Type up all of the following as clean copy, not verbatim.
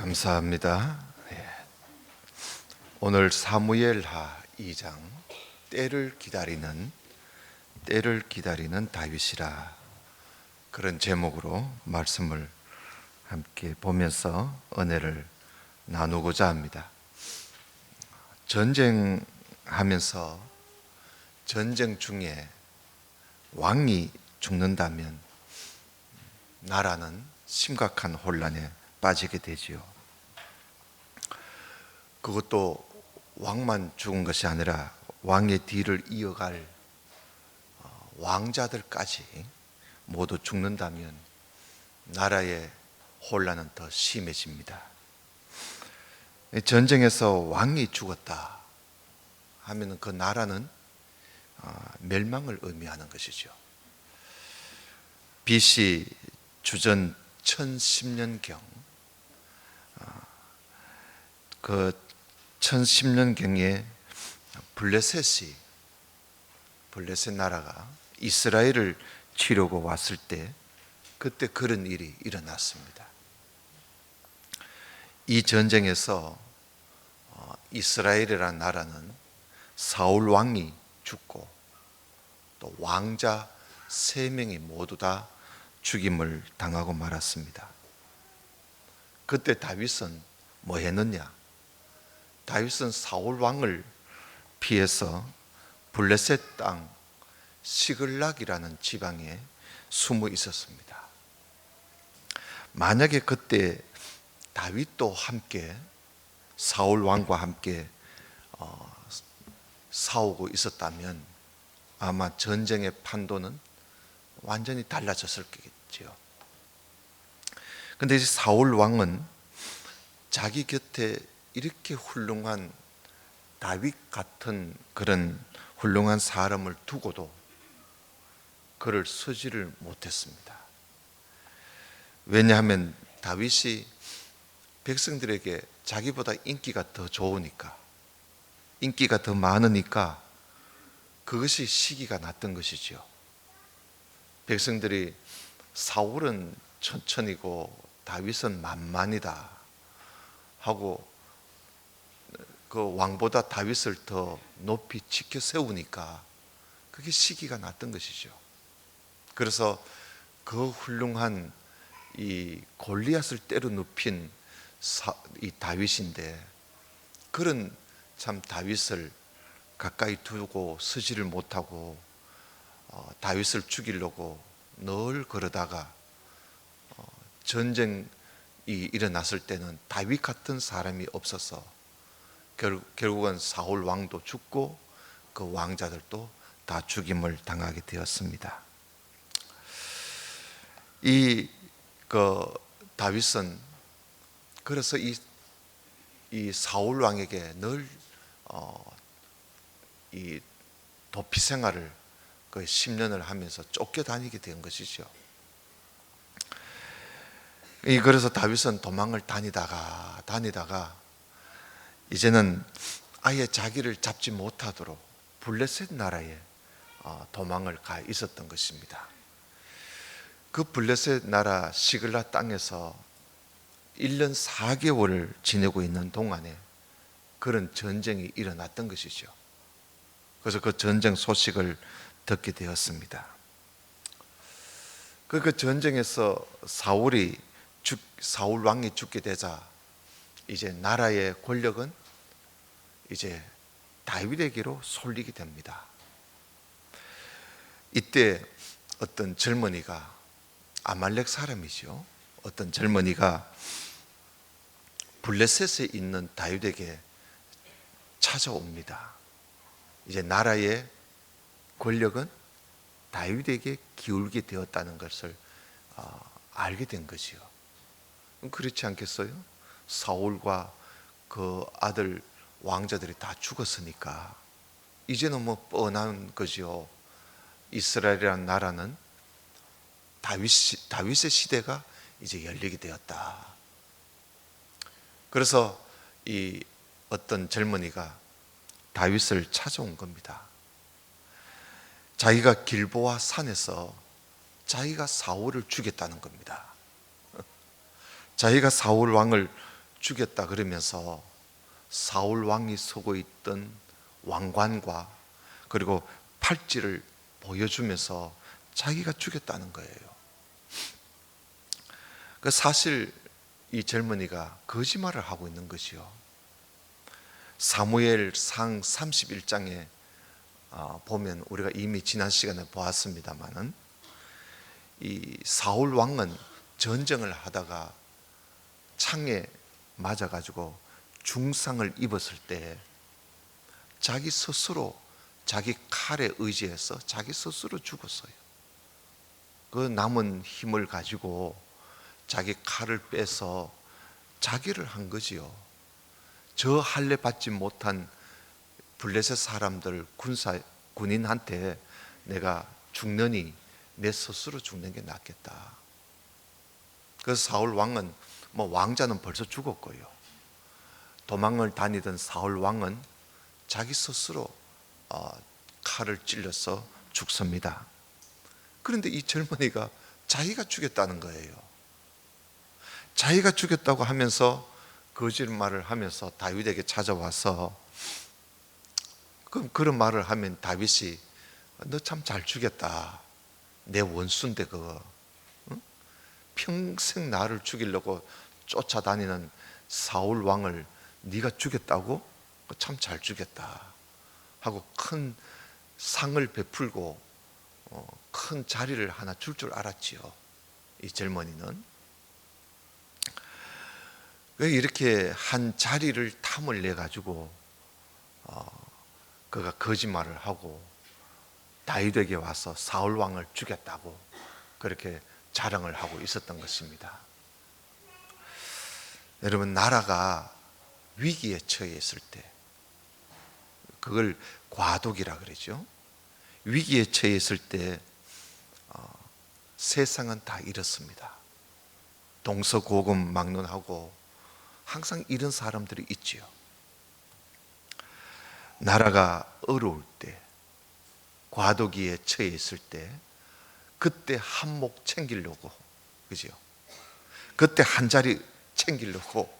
감사합니다. 오늘 사무엘하 2장 때를 기다리는 다윗이라, 그런 제목으로 말씀을 함께 보면서 은혜를 나누고자 합니다. 전쟁하면서 전쟁 중에 왕이 죽는다면 나라는 심각한 혼란에 빠지게 되지요. 그것도 왕만 죽은 것이 아니라 왕의 뒤를 이어갈 왕자들까지 모두 죽는다면 나라의 혼란은 더 심해집니다. 전쟁에서 왕이 죽었다 하면 그 나라는 멸망을 의미하는 것이죠. BC 주전 1010년경, 그 1010년경에 블레셋 나라가 이스라엘을 치려고 왔을 때, 그때 그런 일이 일어났습니다. 이 전쟁에서 이스라엘이라는 나라는 사울 왕이 죽고 또 왕자 3명이 모두 다 죽임을 당하고 말았습니다. 그때 다윗은 뭐 했느냐? 다윗은 사울 왕을 피해서 블레셋 땅 시글락이라는 지방에 숨어 있었습니다. 만약에 그때 다윗도 함께 사울 왕과 함께 싸우고 있었다면 아마 전쟁의 판도는 완전히 달라졌을겠지요. 그런데 이제 사울 왕은 자기 곁에 이렇게 훌륭한 다윗 같은 그런 훌륭한 사람을 두고도 그를 쓰지를 못했습니다. 왜냐하면 다윗이 백성들에게 자기보다 인기가 더 좋으니까, 인기가 더 많으니까 그것이 시기가 났던 것이죠. 백성들이 사울은 천천히고 다윗은 만만이다 하고 그 왕보다 다윗을 더 높이 지켜 세우니까 그게 시기가 났던 것이죠. 그래서 그 훌륭한 이 골리앗을 때려 눕힌 이 다윗인데, 그런 참 다윗을 가까이 두고 서지를 못하고 다윗을 죽이려고 늘 그러다가 전쟁이 일어났을 때는 다윗 같은 사람이 없어서 결국은 사울 왕도 죽고 그 왕자들도 다 죽임을 당하게 되었습니다. 다윗은 그래서 이 사울 왕에게 늘 이 도피 생활을 거의 10년을 하면서 쫓겨다니게 된 것이죠. 그래서 다윗은 도망을 다니다가 이제는 아예 자기를 잡지 못하도록 블레셋 나라에 도망을 가 있었던 것입니다. 그 블레셋 나라 시글락 땅에서 1년 4개월을 지내고 있는 동안에 그런 전쟁이 일어났던 것이죠. 그래서 그 전쟁 소식을 듣게 되었습니다. 그 전쟁에서 사울 왕이 죽게 되자 이제 나라의 권력은 이제 다윗에게로 쏠리게 됩니다. 이때 어떤 젊은이가, 아말렉 사람이죠, 어떤 젊은이가 블레셋에 있는 다윗에게 찾아옵니다. 이제 나라의 권력은 다윗에게 기울게 되었다는 것을 알게 된 거지요. 그렇지 않겠어요? 사울과 그 아들 왕자들이 다 죽었으니까 이제는 뭐 뻔한 거죠. 이스라엘이라는 나라는 다윗의 시대가 이제 열리게 되었다. 그래서 이 어떤 젊은이가 다윗을 찾아온 겁니다. 자기가 길보아 산에서 자기가 사울을 죽였다는 겁니다. 자기가 사울 왕을 죽였다 그러면서 사울 왕이 서고 있던 왕관과 그리고 팔찌를 보여주면서 자기가 죽였다는 거예요. 그 사실 이 젊은이가 거짓말을 하고 있는 것이요. 사무엘상 31장에 보면 우리가 이미 지난 시간에 보았습니다마는 이 사울 왕은 전쟁을 하다가 창에 맞아가지고 중상을 입었을 때 자기 스스로 자기 칼에 의지해서 자기 스스로 죽었어요. 그 남은 힘을 가지고 자기 칼을 빼서 자기를 한 거지요. 저 할례 받지 못한 블레셋 사람들 군인한테 내가 죽느니 내 스스로 죽는 게 낫겠다. 그래서 사울 왕은 왕자는 벌써 죽었고요. 도망을 다니던 사울 왕은 자기 스스로 칼을 찔러서 죽습니다. 그런데 이 젊은이가 자기가 죽였다는 거예요. 자기가 죽였다고 하면서 거짓말을 하면서 다윗에게 찾아와서 그런 말을 하면 다윗이 너 참 잘 죽였다. 내 원수인데 그거 평생 나를 죽이려고 쫓아다니는 사울 왕을 네가 죽였다고? 참 잘 죽였다 하고 큰 상을 베풀고 큰 자리를 하나 줄 알았지요. 이 젊은이는 왜 이렇게 한 자리를 탐을 내 가지고 그가 거짓말을 하고 다윗에게 와서 사울 왕을 죽였다고 그렇게 자랑을 하고 있었던 것입니다. 여러분, 나라가 위기에 처해 있을 때 그걸 과도기라 그러죠. 위기에 처해 있을 때 세상은 다 이렇습니다. 동서고금막론하고 항상 이런 사람들이 있지요. 나라가 어려울 때, 과도기에 처해 있을 때 그때 한몫 챙기려고, 그죠? 그때 한 자리 챙기려고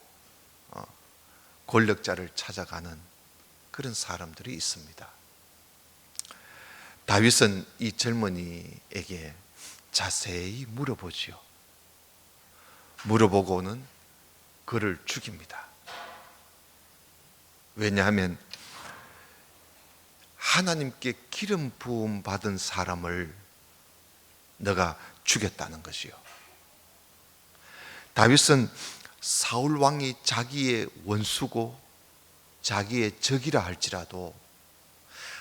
권력자를 찾아가는 그런 사람들이 있습니다. 다윗은 이 젊은이에게 자세히 물어보지요. 물어보고는 그를 죽입니다. 왜냐하면 하나님께 기름 부음 받은 사람을 너가 죽였다는 것이요. 다윗은 사울 왕이 자기의 원수고 자기의 적이라 할지라도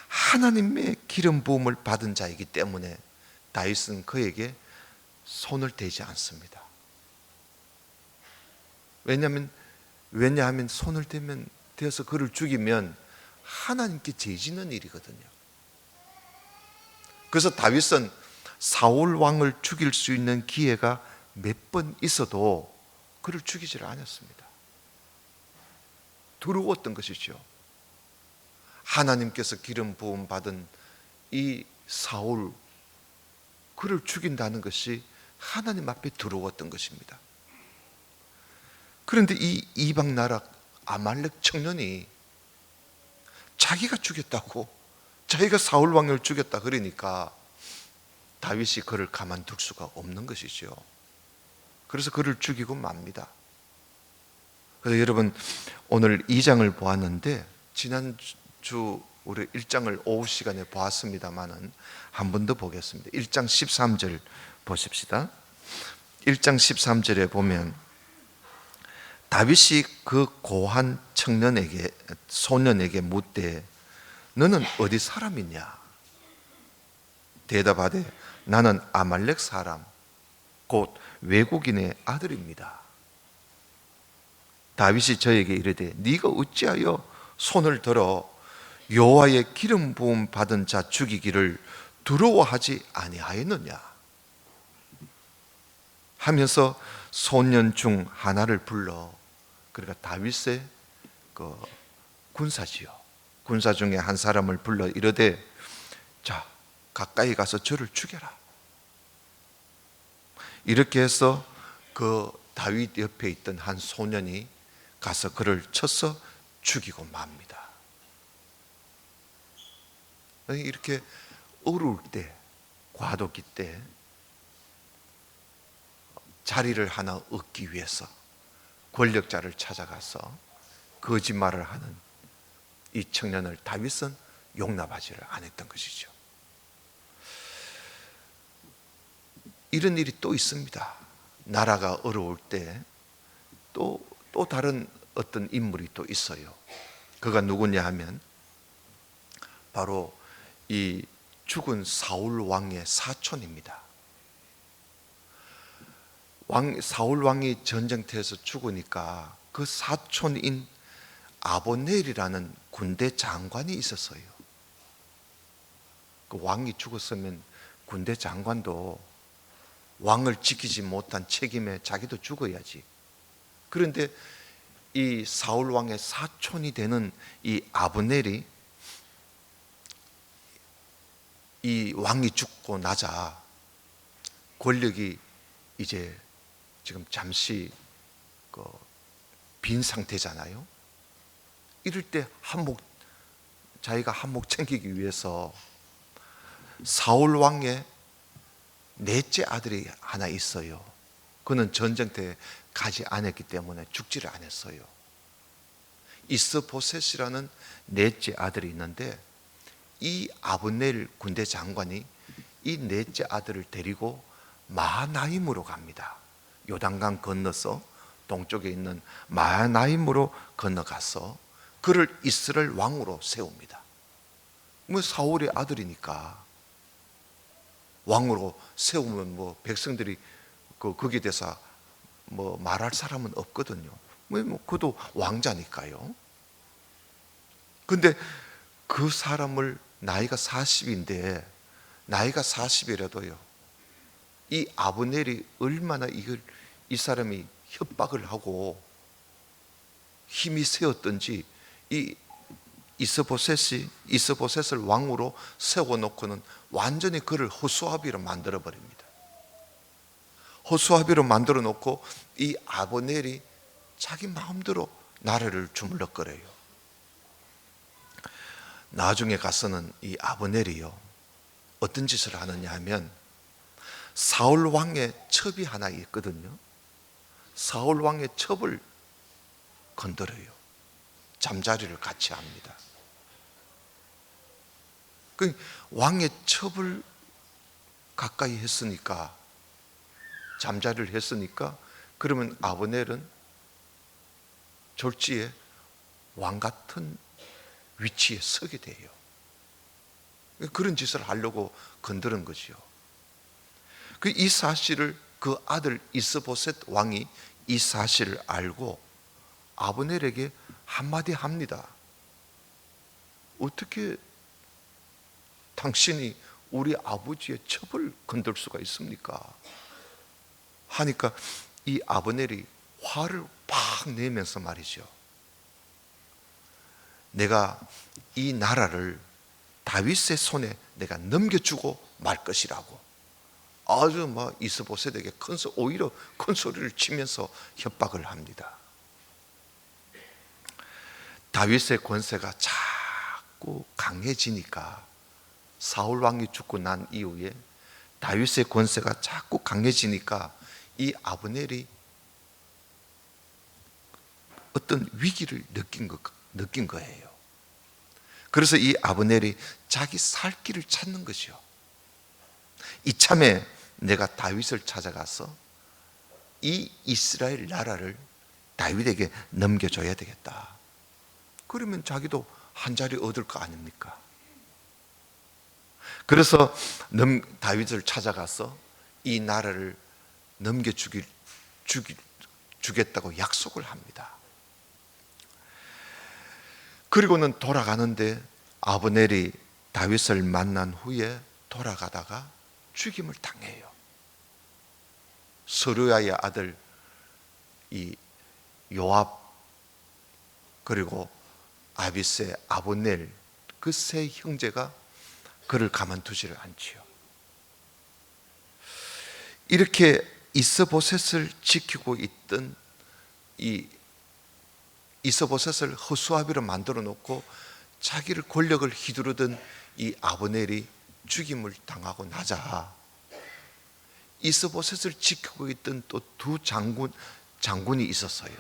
하나님의 기름 부음을 받은 자이기 때문에 다윗은 그에게 손을 대지 않습니다. 왜냐하면 손을 대어서 그를 죽이면 하나님께 죄지는 일이거든요. 그래서 다윗은 사울 왕을 죽일 수 있는 기회가 몇 번 있어도 그를 죽이지를 않았습니다. 두려웠던 것이죠. 하나님께서 기름 부음 받은 이 사울, 그를 죽인다는 것이 하나님 앞에 두려웠던 것입니다. 그런데 이 이방 나라 아말렉 청년이 자기가 죽였다고, 자기가 사울 왕을 죽였다 그러니까 다윗이 그를 가만둘 수가 없는 것이죠. 그래서 그를 죽이고 맙니다. 그래서 여러분, 오늘 2장을 보았는데 지난주 우리 1장을 오후 시간에 보았습니다마는 한 번 더 보겠습니다. 1장 13절 보십시다. 1장 13절에 보면 다윗이 그 고한 소년에게 묻되 너는 어디 사람이냐? 대답하되 나는 아말렉 사람 곧 외국인의 아들입니다. 다윗이 저에게 이르되 네가 어찌하여 손을 들어 여호와의 기름 부음 받은 자 죽이기를 두려워하지 아니하였느냐 하면서 소년 중 하나를 불러, 그러니까 다윗의 그 군사지요, 군사 중에 한 사람을 불러 이르되 자 가까이 가서 저를 죽여라. 이렇게 해서 그 다윗 옆에 있던 한 소년이 가서 그를 쳐서 죽이고 맙니다. 이렇게 어려울 때, 과도기 때 자리를 하나 얻기 위해서 권력자를 찾아가서 거짓말을 하는 이 청년을 다윗은 용납하지를 않았던 것이죠. 이런 일이 또 있습니다. 나라가 어려울 때 또 다른 어떤 인물이 또 있어요. 그가 누구냐 하면 바로 이 죽은 사울 왕의 사촌입니다. 사울 왕이 전쟁터에서 죽으니까 그 사촌인 아보넬이라는 군대 장관이 있었어요. 그 왕이 죽었으면 군대 장관도 왕을 지키지 못한 책임에 자기도 죽어야지. 그런데 이 사울 왕의 사촌이 되는 이 아브넬이 이 왕이 죽고 나자 권력이 이제 지금 잠시 빈 상태잖아요. 이럴 때 자기가 한몫 챙기기 위해서 사울 왕의 넷째 아들이 하나 있어요. 그는 전쟁터에 가지 않았기 때문에 죽지를 않았어요. 이스보셋이라는 넷째 아들이 있는데 이 아브넬 군대 장관이 이 넷째 아들을 데리고 마하나임으로 갑니다. 요단강 건너서 동쪽에 있는 마하나임으로 건너가서 그를 이스라엘 왕으로 세웁니다. 뭐 사울의 아들이니까 왕으로 세우면 뭐 백성들이 거기에 대해서 뭐 말할 사람은 없거든요. 그도 왕자니까요. 근데 그 사람을 나이가 40인데 나이가 40이라도요. 이 아브넬이 얼마나 이 사람이 협박을 하고 힘이 세었던지 이 이스보셋을 왕으로 세워놓고는 완전히 그를 호수아비로 만들어 버립니다. 호수아비로 만들어 놓고 이 아브넬이 자기 마음대로 나라를 주물럭거려요. 나중에 가서는 이 아브넬이요 어떤 짓을 하느냐 하면 사울 왕의 첩이 하나 있거든요. 사울 왕의 첩을 건드려요. 잠자리를 같이 합니다. 그 왕의 첩을 가까이 했으니까, 잠자리를 했으니까, 그러면 아브넬은 졸지에 왕 같은 위치에 서게 돼요. 그런 짓을 하려고 건드린 거지요. 이 사실을 그 아들 이스보셋 왕이 이 사실을 알고 아브넬에게 한마디 합니다. 어떻게 당신이 우리 아버지의 첩을 건들 수가 있습니까? 하니까 이 아브넬이 화를 팍 내면서 말이죠. 내가 이 나라를 다윗의 손에 내가 넘겨주고 말 것이라고 아주 막 이스보셋에게 오히려 큰 소리를 치면서 협박을 합니다. 다윗의 권세가 자꾸 강해지니까, 사울 왕이 죽고 난 이후에 다윗의 권세가 자꾸 강해지니까 이 아브넬이 어떤 위기를 느낀 거예요. 그래서 이 아브넬이 자기 살 길을 찾는 것이요. 이참에 내가 다윗을 찾아가서 이 이스라엘 나라를 다윗에게 넘겨줘야 되겠다. 그러면 자기도 한 자리 얻을 거 아닙니까? 그래서 다윗을 찾아가서 이 나라를 넘겨주겠다고 약속을 합니다. 그리고는 돌아가는데 아브넬이 다윗을 만난 후에 돌아가다가 죽임을 당해요. 스루야의 아들 이 요압 그리고 아비새 아브넬 그 세 형제가 그를 가만두지를 않지요. 이렇게 이스보셋을 지키고 있던 이 이스보셋을 허수아비로 만들어 놓고 자기를 권력을 휘두르던 이 아브넬이 죽임을 당하고 나자 이스보셋을 지키고 있던 또 두 장군이 있었어요.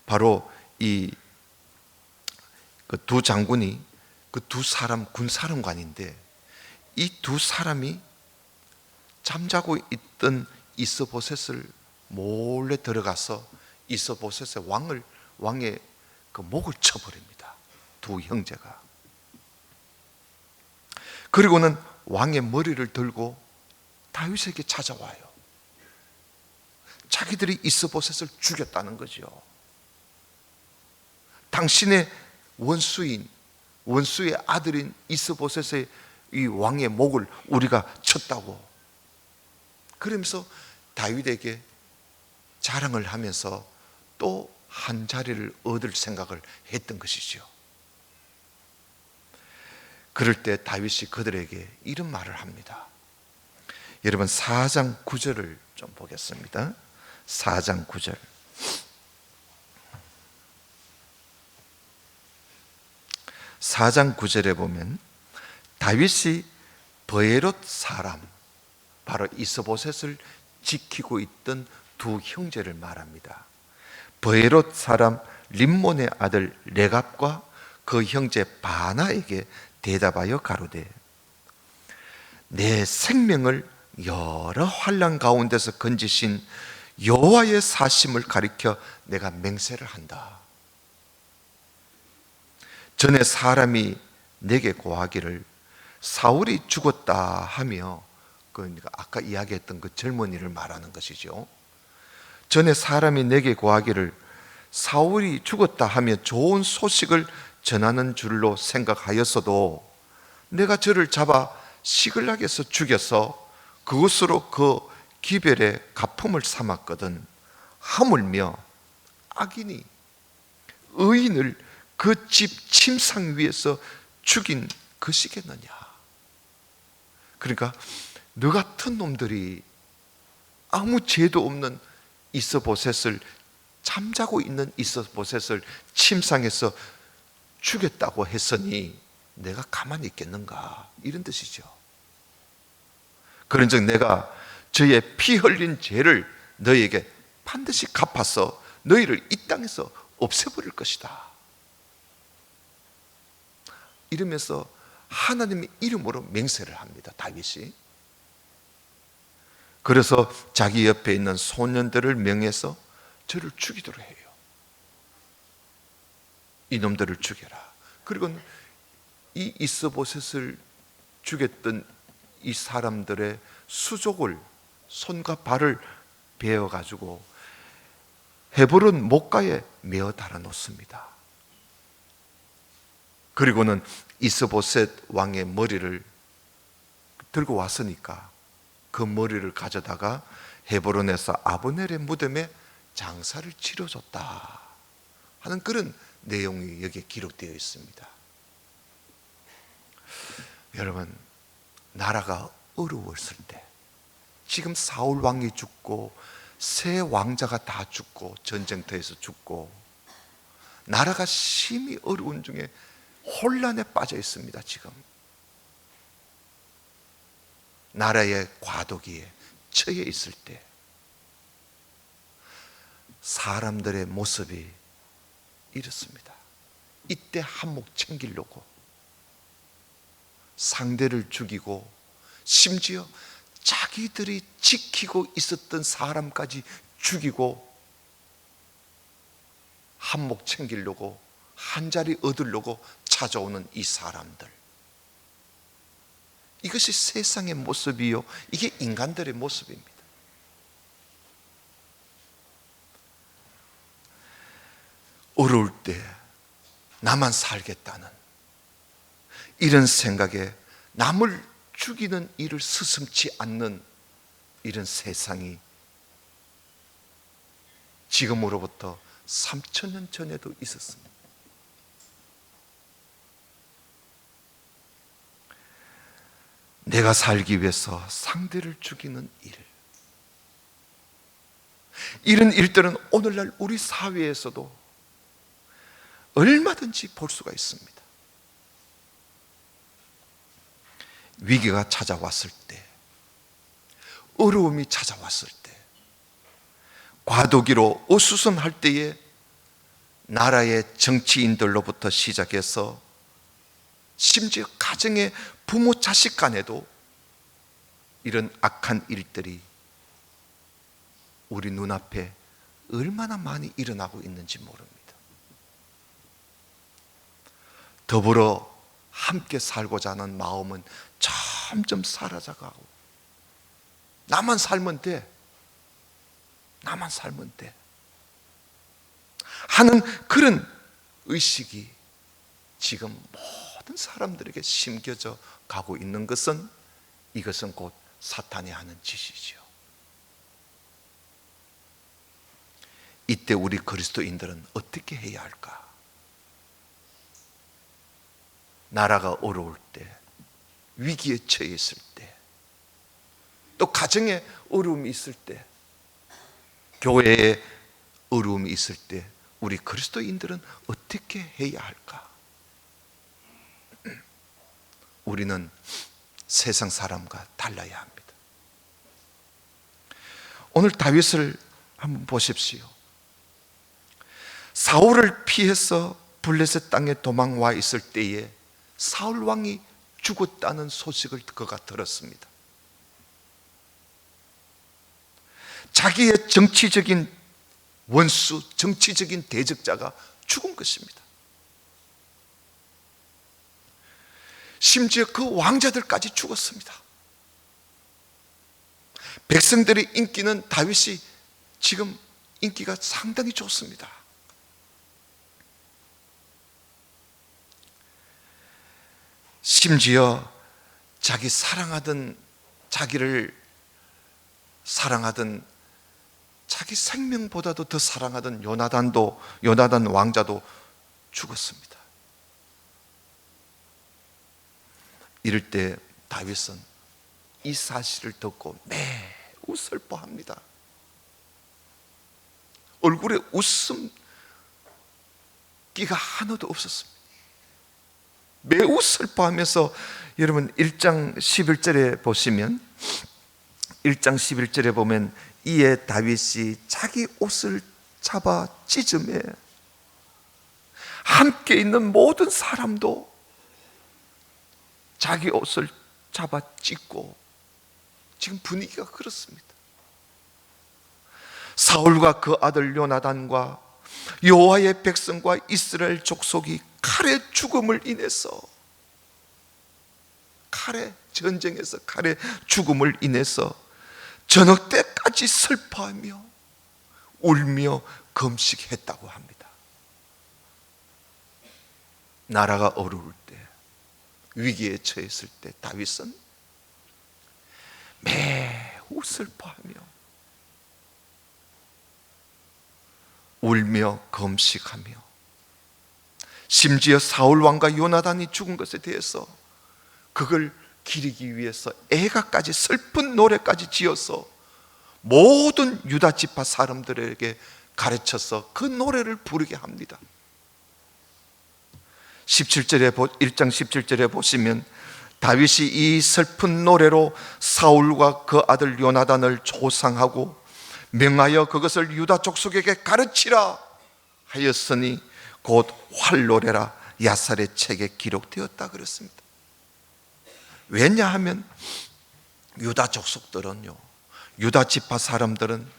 바로 이 그 두 장군이 그 두 사람 군사령관인데, 이 두 사람이 잠자고 있던 이스보셋을 몰래 들어가서 이스보셋의 왕의 그 목을 쳐버립니다. 두 형제가. 그리고는 왕의 머리를 들고 다윗에게 찾아와요. 자기들이 이스보셋을 죽였다는 거죠. 당신의 원수의 아들인 이스보셋의 이 왕의 목을 우리가 쳤다고. 그러면서 다윗에게 자랑을 하면서 또 한 자리를 얻을 생각을 했던 것이죠. 그럴 때 다윗이 그들에게 이런 말을 합니다. 여러분 4장 9절을 좀 보겠습니다. 4장 9절. 4장 9절에 보면 다윗이 브에롯 사람, 바로 이스보셋을 지키고 있던 두 형제를 말합니다. 브에롯 사람 림몬의 아들 레갑과 그 형제 바나에게 대답하여 가로되, 내 생명을 여러 환난 가운데서 건지신 여호와의 사심을 가리켜 내가 맹세를 한다. 전에 사람이 내게 고하기를 사울이 죽었다 하며, 그러니까 아까 이야기했던 그 젊은이를 말하는 것이죠. 전에 사람이 내게 고하기를 사울이 죽었다 하며 좋은 소식을 전하는 줄로 생각하였어도 내가 저를 잡아 시글락에서 죽여서 그것으로 그 기별의 가품을 삼았거든. 하물며 악인이 의인을 그 집 침상 위에서 죽인 것이겠느냐. 그러니까 너 같은 놈들이 아무 죄도 없는 이스보셋을, 잠자고 있는 이스보셋을 침상에서 죽였다고 했으니 내가 가만히 있겠는가, 이런 뜻이죠. 그런즉 내가 저의 피 흘린 죄를 너희에게 반드시 갚아서 너희를 이 땅에서 없애버릴 것이다. 이러면서 하나님의 이름으로 맹세를 합니다, 다윗이. 그래서 자기 옆에 있는 소년들을 명해서 저를 죽이도록 해요. 이놈들을 죽여라. 그리고 이 이스보셋을 죽였던 이 사람들의 수족을 손과 발을 베어가지고 헤브론 목가에 메어 달아 놓습니다. 그리고는 이스보셋 왕의 머리를 들고 왔으니까 그 머리를 가져다가 헤브론에서 아브넬의 무덤에 장사를 치러줬다 하는 그런 내용이 여기에 기록되어 있습니다. 여러분, 나라가 어려웠을 때, 지금 사울 왕이 죽고 새 왕자가 다 죽고 전쟁터에서 죽고 나라가 심히 어려운 중에 혼란에 빠져 있습니다. 지금 나라의 과도기에 처해 있을 때 사람들의 모습이 이렇습니다. 이때 한몫 챙기려고 상대를 죽이고, 심지어 자기들이 지키고 있었던 사람까지 죽이고 한몫 챙기려고, 한자리 얻으려고 찾아오는 이 사람들, 이것이 세상의 모습이요, 이게 인간들의 모습입니다. 어려울 때 나만 살겠다는 이런 생각에 남을 죽이는 일을 스슴치 않는 이런 세상이 지금으로부터 3000년 전에도 있었습니다. 내가 살기 위해서 상대를 죽이는 일, 이런 일들은 오늘날 우리 사회에서도 얼마든지 볼 수가 있습니다. 위기가 찾아왔을 때, 어려움이 찾아왔을 때, 과도기로 어수선할 때에 나라의 정치인들로부터 시작해서 심지어 가정의 부모 자식 간에도 이런 악한 일들이 우리 눈앞에 얼마나 많이 일어나고 있는지 모릅니다. 더불어 함께 살고자 하는 마음은 점점 사라져가고, 나만 살면 돼, 나만 살면 돼 하는 그런 의식이 지금 모든 사람들에게 심겨져 가고 있는 것은, 이것은 곧 사탄이 하는 짓이죠. 이때 우리 그리스도인들은 어떻게 해야 할까? 나라가 어려울 때, 위기에 처해 있을 때, 또 가정에 어려움이 있을 때, 교회에 어려움이 있을 때 우리 그리스도인들은 어떻게 해야 할까? 우리는 세상 사람과 달라야 합니다. 오늘 다윗을 한번 보십시오. 사울을 피해서 블레셋 땅에 도망와 있을 때에 사울 왕이 죽었다는 소식을 그가 들었습니다. 자기의 정치적인 원수, 정치적인 대적자가 죽은 것입니다. 심지어 그 왕자들까지 죽었습니다. 백성들의 인기는, 다윗이 지금 인기가 상당히 좋습니다. 심지어 자기를 사랑하던, 자기 생명보다도 더 사랑하던 요나단 왕자도 죽었습니다. 이럴 때 다윗은 이 사실을 듣고 매우 슬퍼합니다. 얼굴에 웃음기가 하나도 없었습니다. 매우 슬퍼하면서, 여러분 1장 11절에 보시면, 1장 11절에 보면, 이에 다윗이 자기 옷을 잡아 찢으매 함께 있는 모든 사람도 자기 옷을 잡아 찢고, 지금 분위기가 그렇습니다. 사울과 그 아들 요나단과 여호와의 백성과 이스라엘 족속이 칼의 죽음을 인해서, 전쟁에서 칼의 죽음을 인해서 저녁 때까지 슬퍼하며 울며 금식했다고 합니다. 나라가 어려울 때, 위기에 처했을 때 다윗은 매우 슬퍼하며 울며 금식하며, 심지어 사울 왕과 요나단이 죽은 것에 대해서 그걸 기리기 위해서 애가까지, 슬픈 노래까지 지어서 모든 유다 지파 사람들에게 가르쳐서 그 노래를 부르게 합니다. 1장 17절에 보시면, 다윗이 이 슬픈 노래로 사울과 그 아들 요나단을 조상하고 명하여 그것을 유다 족속에게 가르치라 하였으니 곧 활노래라 야살의 책에 기록되었다 그랬습니다. 왜냐하면 유다 족속들은요, 유다 지파 사람들은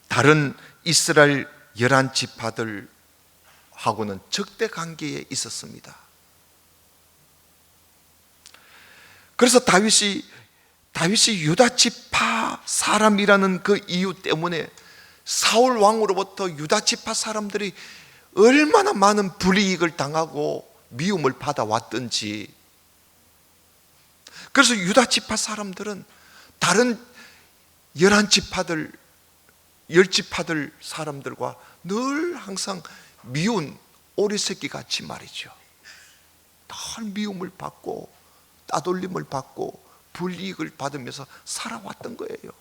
다른 이스라엘 11지파들하고는 적대 관계에 있었습니다. 그래서 다윗이 유다 지파 사람이라는 그 이유 때문에 사울 왕으로부터 유다 지파 사람들이 얼마나 많은 불이익을 당하고 미움을 받아왔던지, 그래서 유다 지파 사람들은 다른 11지파들, 10지파들 사람들과 늘 항상 미운 오리새끼 같이 말이죠, 늘 미움을 받고 따돌림을 받고 불이익을 받으면서 살아왔던 거예요.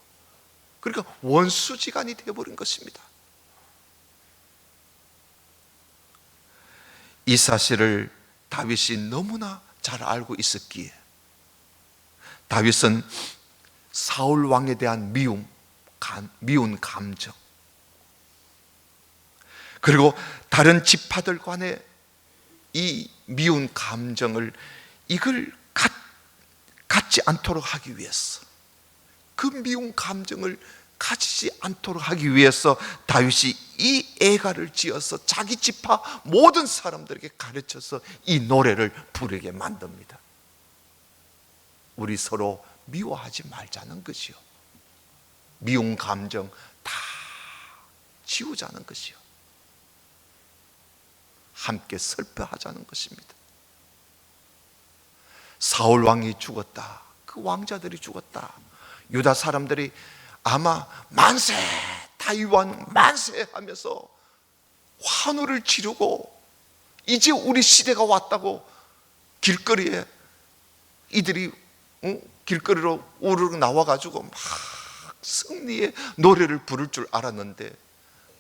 그러니까 원수지간이 되어버린 것입니다. 이 사실을 다윗이 너무나 잘 알고 있었기에 다윗은 사울 왕에 대한 미운 감정, 그리고 다른 지파들 간의 이 미운 감정을 이걸 갖지 않도록 하기 위해서, 그 미운 감정을 가지지 않도록 하기 위해서 다윗이 이 애가를 지어서 자기 지파 모든 사람들에게 가르쳐서 이 노래를 부르게 만듭니다. 우리 서로 미워하지 말자는 것이요, 미운 감정 다 지우자는 것이요, 함께 슬퍼하자는 것입니다. 사울 왕이 죽었다, 그 왕자들이 죽었다, 유다 사람들이 아마 만세, 다윗 왕 만세 하면서 환호를 지르고 이제 우리 시대가 왔다고 길거리에 이들이 길거리로 우르르 나와가지고 막 승리의 노래를 부를 줄 알았는데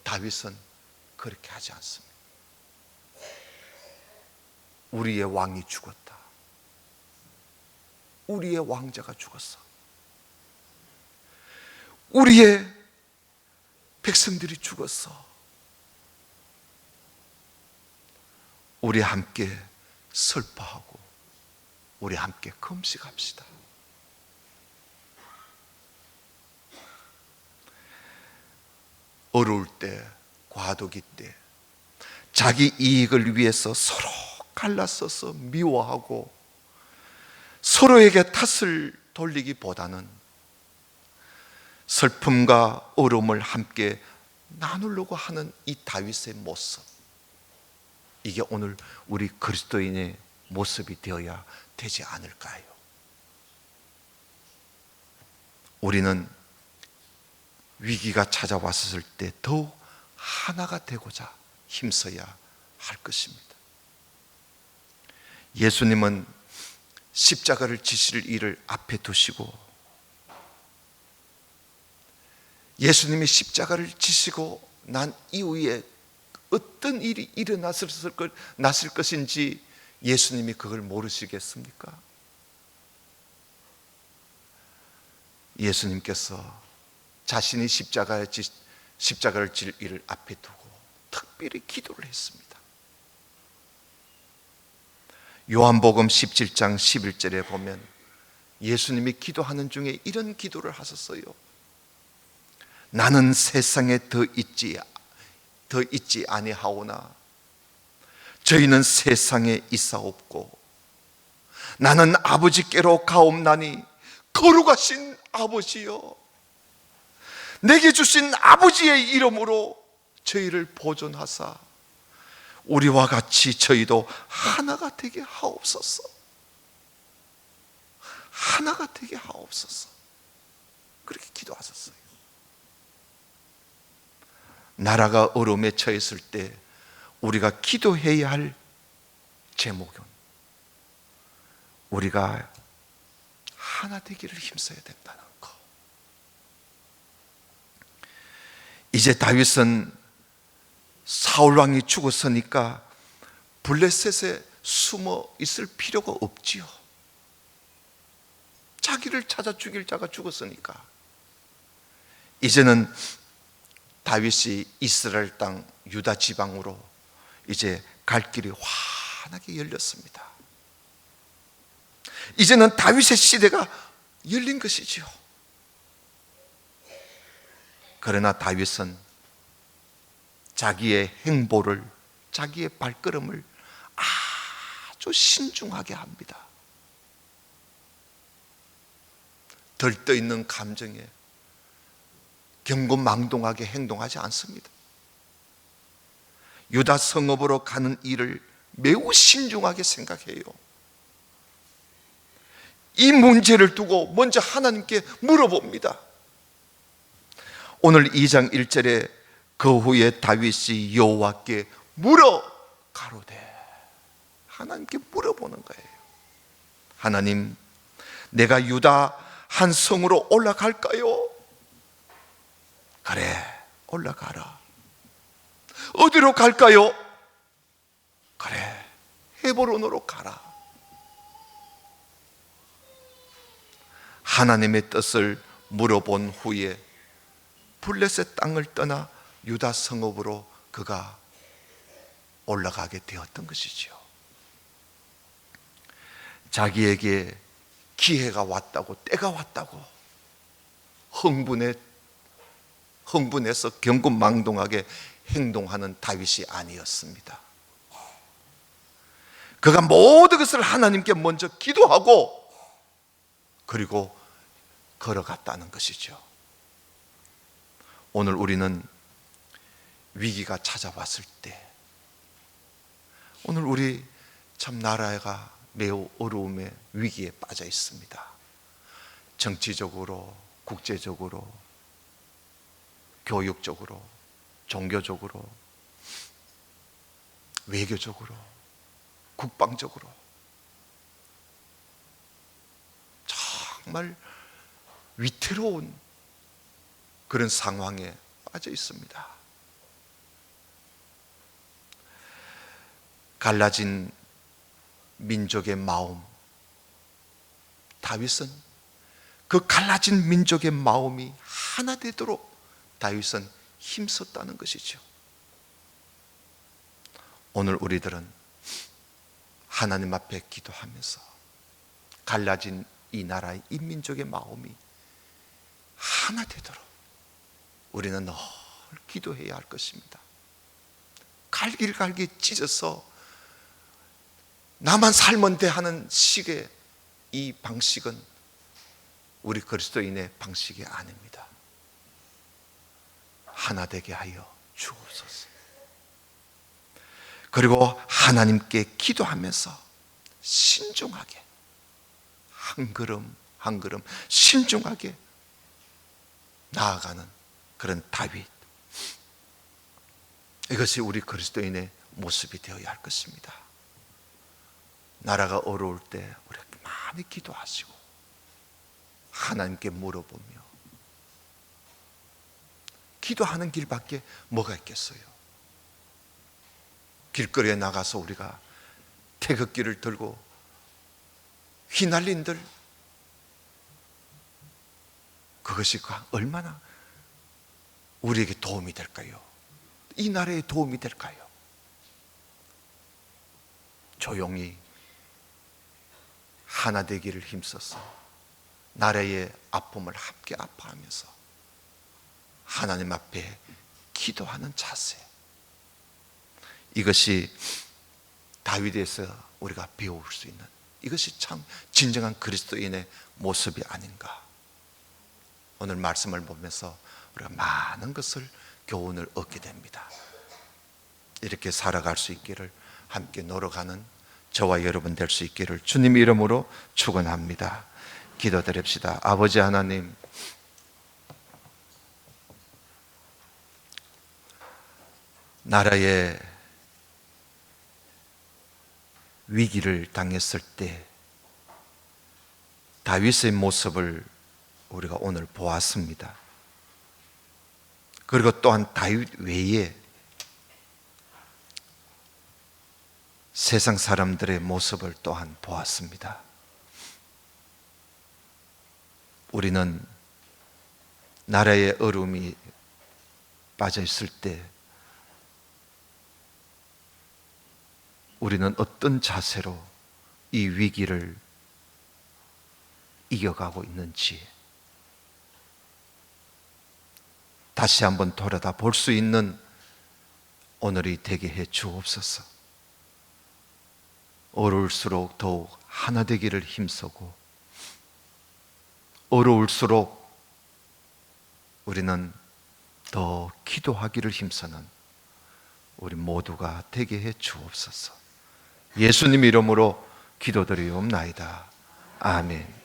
다윗은 그렇게 하지 않습니다. 우리의 왕이 죽었다, 우리의 왕자가 죽었어, 우리의 백성들이 죽었어, 우리 함께 슬퍼하고 우리 함께 금식합시다. 어려울 때, 과도기 때 자기 이익을 위해서 서로 갈라서서 미워하고 서로에게 탓을 돌리기보다는 슬픔과 어려움을 함께 나누려고 하는 이 다윗의 모습, 이게 오늘 우리 그리스도인의 모습이 되어야 되지 않을까요? 우리는 위기가 찾아왔을 때 더욱 하나가 되고자 힘써야 할 것입니다. 예수님은 십자가를 지실 일을 앞에 두시고, 예수님이 십자가를 지시고 난 이후에 어떤 일이 일어났을 것인지 예수님이 그걸 모르시겠습니까? 예수님께서 자신이 십자가를 질 일을 앞에 두고 특별히 기도를 했습니다. 요한복음 17장 11절에 보면 예수님이 기도하는 중에 이런 기도를 하셨어요. 나는 세상에 더 있지 아니하오나 저희는 세상에 있사옵고 나는 아버지께로 가옵나니 거룩하신 아버지여, 내게 주신 아버지의 이름으로 저희를 보존하사 우리와 같이 저희도 하나가 되게 하옵소서. 하나가 되게 하옵소서. 그렇게 기도하셨어요. 나라가 어려움에 처했을 때 우리가 기도해야 할 제목은 우리가 하나 되기를 힘써야 된다는 거. 이제 다윗은 사울 왕이 죽었으니까 블레셋에 숨어 있을 필요가 없지요. 자기를 찾아 죽일 자가 죽었으니까 이제는 다윗이 이스라엘 땅 유다 지방으로 이제 갈 길이 환하게 열렸습니다. 이제는 다윗의 시대가 열린 것이지요. 그러나 다윗은 자기의 행보를, 자기의 발걸음을 아주 신중하게 합니다. 들떠있는 감정에 경고망동하게 행동하지 않습니다. 유다 성읍으로 가는 일을 매우 신중하게 생각해요. 이 문제를 두고 먼저 하나님께 물어봅니다. 오늘 2장 1절에 그 후에 다윗이 여호와께 물어 가로되, 하나님께 물어보는 거예요. 하나님, 내가 유다 한 성으로 올라갈까요? 그래, 올라가라. 어디로 갈까요? 그래, 헤브론으로 가라. 하나님의 뜻을 물어본 후에 블레셋 땅을 떠나 유다 성읍으로 그가 올라가게 되었던 것이죠. 자기에게 기회가 왔다고, 때가 왔다고 흥분해서 경고망동하게 행동하는 다윗이 아니었습니다. 그가 모든 것을 하나님께 먼저 기도하고 그리고 걸어갔다는 것이죠. 오늘 우리는 위기가 찾아왔을 때, 오늘 우리 참 나라가 매우 어려움의 위기에 빠져 있습니다. 정치적으로, 국제적으로, 교육적으로, 종교적으로, 외교적으로, 국방적으로 정말 위태로운 그런 상황에 빠져 있습니다. 갈라진 민족의 마음, 다윗은 그 갈라진 민족의 마음이 하나 되도록 다윗은 힘썼다는 것이죠. 오늘 우리들은 하나님 앞에 기도하면서 갈라진 이 나라의 이 민족의 마음이 하나 되도록 우리는 늘 기도해야 할 것입니다. 갈길갈길 찢어서 나만 살면 돼 하는 식의 이 방식은 우리 그리스도인의 방식이 아닙니다. 하나 되게 하여 주옵소서. 그리고 하나님께 기도하면서 신중하게 한 걸음 한 걸음 신중하게 나아가는 그런 다윗, 이것이 우리 그리스도인의 모습이 되어야 할 것입니다. 나라가 어려울 때 우리가 많이 기도하시고 하나님께 물어보며 기도하는 길밖에 뭐가 있겠어요? 길거리에 나가서 우리가 태극기를 들고 휘날린들, 그것이 얼마나 우리에게 도움이 될까요? 이 나라에 도움이 될까요? 조용히 하나 되기를 힘써서 나라의 아픔을 함께 아파하면서 하나님 앞에 기도하는 자세, 이것이 다윗에서 우리가 배울 수 있는, 이것이 참 진정한 그리스도인의 모습이 아닌가. 오늘 말씀을 보면서 우리가 많은 것을 교훈을 얻게 됩니다. 이렇게 살아갈 수 있기를 함께 노력하는 저와 여러분 될 수 있기를 주님 이름으로 축원합니다. 기도드립시다. 아버지 하나님, 나라의 위기를 당했을 때 다윗의 모습을 우리가 오늘 보았습니다. 그리고 또한 다윗 외에 세상 사람들의 모습을 또한 보았습니다. 우리는 나라의 어려움이 빠져 있을 때 우리는 어떤 자세로 이 위기를 이겨가고 있는지 다시 한번 돌아다 볼 수 있는 오늘이 되게 해 주옵소서. 어려울수록 더욱 하나 되기를 힘쓰고, 어려울수록 우리는 더 기도하기를 힘쓰는 우리 모두가 되게 해 주옵소서. 예수님 이름으로 기도드리옵나이다. 아멘.